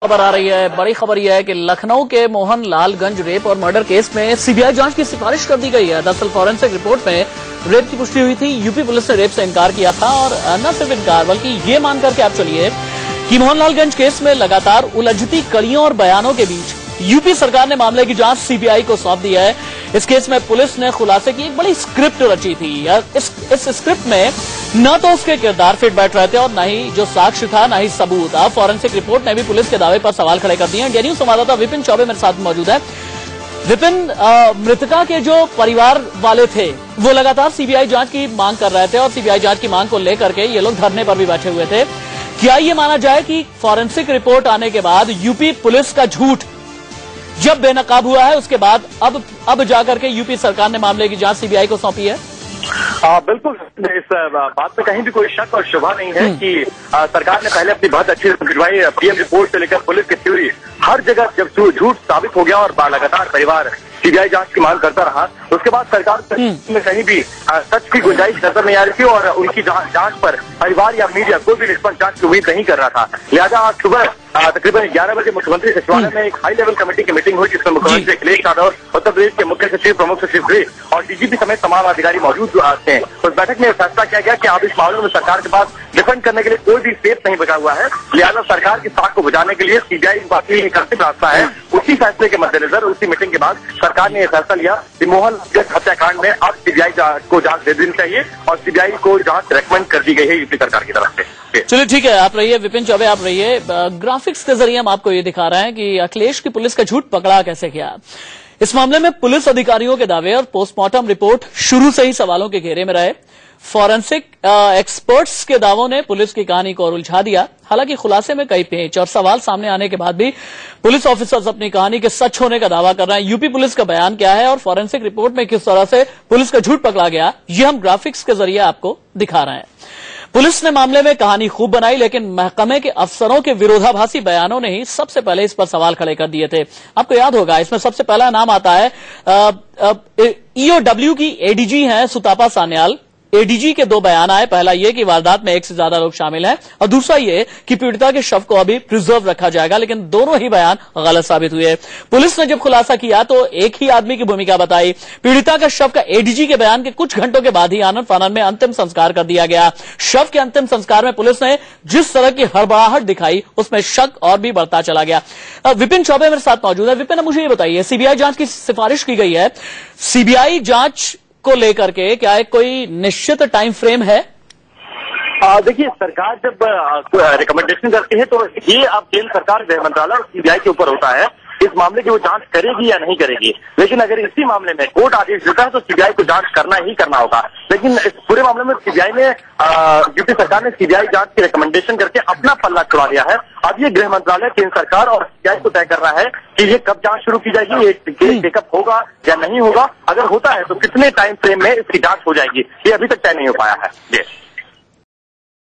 खबर आ रही है। बड़ी खबर यह है कि लखनऊ के मोहनलालगंज रेप और मर्डर केस में सीबीआई जांच की सिफारिश कर दी गई है। दरअसल फॉरेंसिक रिपोर्ट में रेप की पुष्टि हुई थी। यूपी पुलिस ने रेप से इनकार किया था और न सिर्फ इनकार बल्कि ये मानकर के आप चलिए कि मोहनलालगंज केस में लगातार उलझती कड़ियों और बयानों के बीच यूपी सरकार ने मामले की जांच सीबीआई को सौंप दी है। इस केस में पुलिस ने खुलासे की एक बड़ी स्क्रिप्ट रची थी। इस स्क्रिप्ट में न तो उसके किरदार फिट बैठ रहे थे और न ही जो साक्ष्य था न ही सबूत। अब फॉरेंसिक रिपोर्ट ने भी पुलिस के दावे पर सवाल खड़े कर दिए हैं। डीएनयू संवाददाता विपिन चौबे मेरे साथ मौजूद है। विपिन, मृतका के जो परिवार वाले थे वो लगातार सीबीआई जांच की मांग कर रहे थे और सीबीआई जांच की मांग को लेकर के ये लोग धरने पर भी बैठे हुए थे। क्या ये माना जाए कि फॉरेंसिक रिपोर्ट आने के बाद यूपी पुलिस का झूठ जब बेनकाब हुआ है उसके बाद अब जाकर के यूपी सरकार ने मामले की जांच सीबीआई को सौंपी है? बिल्कुल, इस बात में कहीं भी कोई शक और शुबा नहीं है कि सरकार ने पहले अपनी बहुत अच्छी भिजवाई पीएम रिपोर्ट से लेकर पुलिस की थ्योरी हर जगह जब झूठ साबित हो गया और लगातार परिवार सीबीआई जांच की मांग करता रहा, उसके बाद सरकार में कहीं भी सच की गुंजाइश नजर नहीं आ रही थी और उनकी जांच पर परिवार या मीडिया कोई भी निष्पक्ष जांच की उम्मीद नहीं कर रहा था। लिहाजा आज सुबह तकरीबन 11 बजे मुख्यमंत्री सचिवालय में एक हाई लेवल कमेटी की मीटिंग हुई जिसमें मुख्यमंत्री अखिलेश यादव, उत्तर प्रदेश के मुख्य सचिव, प्रमुख सचिव गृह और डीजीपी समेत तमाम अधिकारी मौजूद थे। उस बैठक में फैसला किया गया कि अब इस मामले में सरकार के पास डिफेंड करने के लिए कोई भी स्पेस नहीं बचा हुआ है। लिहाजा सरकार की साख को बुझाने के लिए सीबीआई वाकई एक अंतिम रास्ता है। उसी फैसले के मद्देनजर उसी मीटिंग के बाद सरकार ने यह फैसला लिया कि मोहनलालगंज हत्याकांड में अब सीबीआई को जांच दे देनी चाहिए और सीबीआई को जांच रेकमेंड कर दी गई है यूपी सरकार की तरफ से। चलिए ठीक है, आप रहिए विपिन चौबे, आप रहिए। ग्राफिक्स के जरिए हम आपको ये दिखा रहे हैं कि अखिलेश की पुलिस का झूठ पकड़ा कैसे गया। इस मामले में पुलिस अधिकारियों के दावे और पोस्टमार्टम रिपोर्ट शुरू से ही सवालों के घेरे में रहे। फॉरेंसिक एक्सपर्ट्स के दावों ने पुलिस की कहानी को और उलझा दिया। हालांकि खुलासे में कई पेच और सवाल सामने आने के बाद भी पुलिस ऑफिसर्स अपनी कहानी के सच होने का दावा कर रहे हैं। यूपी पुलिस का बयान क्या है और फॉरेंसिक रिपोर्ट में किस तरह से पुलिस का झूठ पकड़ा गया, ये हम ग्राफिक्स के जरिए आपको दिखा रहे हैं। पुलिस ने मामले में कहानी खूब बनाई, लेकिन महकमे के अफसरों के विरोधाभासी बयानों ने ही सबसे पहले इस पर सवाल खड़े कर दिए थे। आपको याद होगा इसमें सबसे पहला नाम आता है ईओडब्ल्यू की एडीजी हैं सुतापा सान्याल। एडीजी के दो बयान आए। पहला ये कि वारदात में एक से ज्यादा लोग शामिल हैं और दूसरा ये कि पीड़िता के शव को अभी प्रिजर्व रखा जाएगा, लेकिन दोनों ही बयान गलत साबित हुए। पुलिस ने जब खुलासा किया तो एक ही आदमी की भूमिका बताई। पीड़िता का शव का एडीजी के बयान के कुछ घंटों के बाद ही आनन फानन में अंतिम संस्कार कर दिया गया। शव के अंतिम संस्कार में पुलिस ने जिस तरह की हड़बड़ाहट दिखाई उसमें शक और भी बढ़ता चला गया। विपिन चौबे मेरे साथ मौजूद है। विपिन, मुझे ये बताइए, सीबीआई जांच की सिफारिश की गई है। सीबीआई जांच को लेकर के क्या एक कोई निश्चित टाइम फ्रेम है? देखिए, सरकार जब रिकमेंडेशन करती है तो ये अब केंद्र सरकार, गृह मंत्रालय और सीबीआई के ऊपर होता है इस मामले की वो जांच करेगी या नहीं करेगी। लेकिन अगर इसी मामले में कोर्ट आदेश देता है तो सीबीआई को जांच करना ही करना होगा। लेकिन इस पूरे मामले में सीबीआई ने यूपी सरकार ने सीबीआई जांच की रिकमेंडेशन करके अपना पल्ला छुड़ा लिया है। अब ये गृह मंत्रालय, केंद्र सरकार और सीबीआई को तय कर रहा है कि ये कब जांच शुरू की जाएगी, ये केस टेकअप होगा या नहीं होगा। अगर होता है तो कितने टाइम फ्रेम में इसकी जांच हो जाएगी, ये अभी तक तय नहीं हो पाया है।